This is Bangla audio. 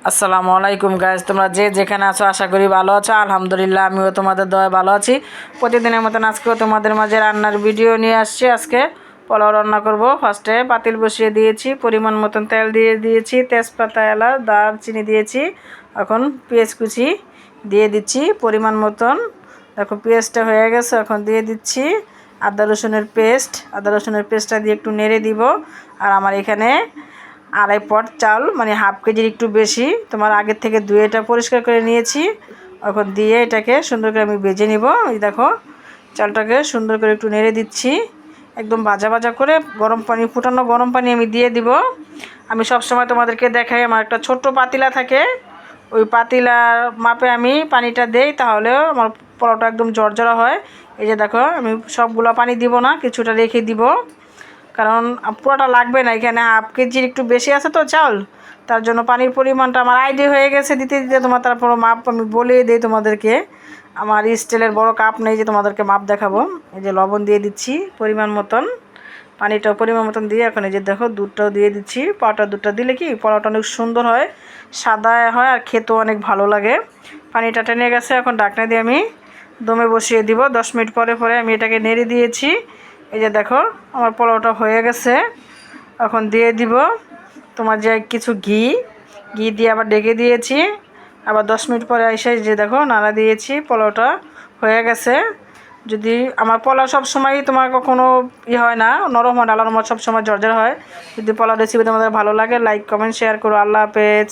আসসালামু আলাইকুম গাইস, তোমরা যে যেখানে আছো আশা করি ভালো আছো। আলহামদুলিল্লাহ আমিও তোমাদের দয়ায় ভালো আছি। প্রতিদিনের মতন আজকেও তোমাদের মাঝে রান্নার ভিডিও নিয়ে আসছি। আজকে পোলাও রান্না করব। ফার্স্টে পাতিল বসিয়ে দিয়েছি, পরিমাণ মতন তেল দিয়ে দিয়েছি, তেজপাতা, এলাচ, দারচিনি দিয়েছি। এখন পেঁয়াজ কুচি দিয়ে দিচ্ছি পরিমাণ মতন। দেখো পেঁয়াজটা হয়ে গেছে, এখন দিয়ে দিচ্ছি আদা রসুনের পেস্ট। আদা রসুনের পেস্টটা দিয়ে একটু নেড়ে দিব। আর আমার এখানে আড়াই পট চাল, মানে হাফ কেজির একটু বেশি, তোমার আগের থেকে ধুয়ে এটা পরিষ্কার করে নিয়েছি। এখন দিয়ে এটাকে সুন্দর করে আমি ভেজে নিব। এই দেখো চালটাকে সুন্দর করে একটু নেড়ে দিচ্ছি, একদম ভাজা ভাজা করে। গরম পানি, ফুটানো গরম পানি আমি দিয়ে দিব। আমি সবসময় তোমাদেরকে দেখাই, আমার একটা ছোট্ট পাতিলা থাকে, ওই পাতিলার মাপে আমি পানিটা দেই, তাহলেও আমার পোলাওটা একদম জর্জরা হয়। এই যে দেখো আমি সবগুলো পানি দিব না, কিছুটা রেখে দিব, কারণ পুরোটা লাগবে না। এখানে হাফ কেজির একটু বেশি আছে তো চাল, তার জন্য পানির পরিমাণটা আমার আইডিয়া হয়ে গেছে দিতে দিতে। তোমার তারপর মাপ আমি বলে দিই তোমাদেরকে। আমার স্টিলের বড় কাপ নেই যে তোমাদেরকে মাপ দেখাবো। এই যে লবণ দিয়ে দিচ্ছি পরিমাণ মতন, পানিটাও পরিমাণ মতন দিয়ে এখন এই যে দেখো দুধটাও দিয়ে দিচ্ছি। পাউডার দুধটা দিলে কি পোলাওটা অনেক সুন্দর হয়, সাদা হয়, আর খেতেও অনেক ভালো লাগে। পানিটা টেনে গেছে, এখন ঢাকনা দিয়ে আমি দমে বসিয়ে দিব। 10 মিনিট পরে পরে আমি এটাকে নেড়ে দিয়েছি। এই যে দেখো আমার পোলাওটা হয়ে গেছে। এখন দিয়ে দিব তোমার যে কিছু ঘি দিয়ে আবার ডেকে দিয়েছি। আবার 10 মিনিট পরে এসে যে দেখো নাড়া দিয়েছি, পোলাওটা হয়ে গেছে। যদি আমার পোলাও সবসময় তোমার কখনো হয় না, নরম হয় না, আল্লাহর রহমতে সবসময় জর্জর হয়। যদি পোলাও রেসিপি তোমাদের ভালো লাগে, লাইক কমেন্ট শেয়ার করো। আল্লাহ হাফেজ।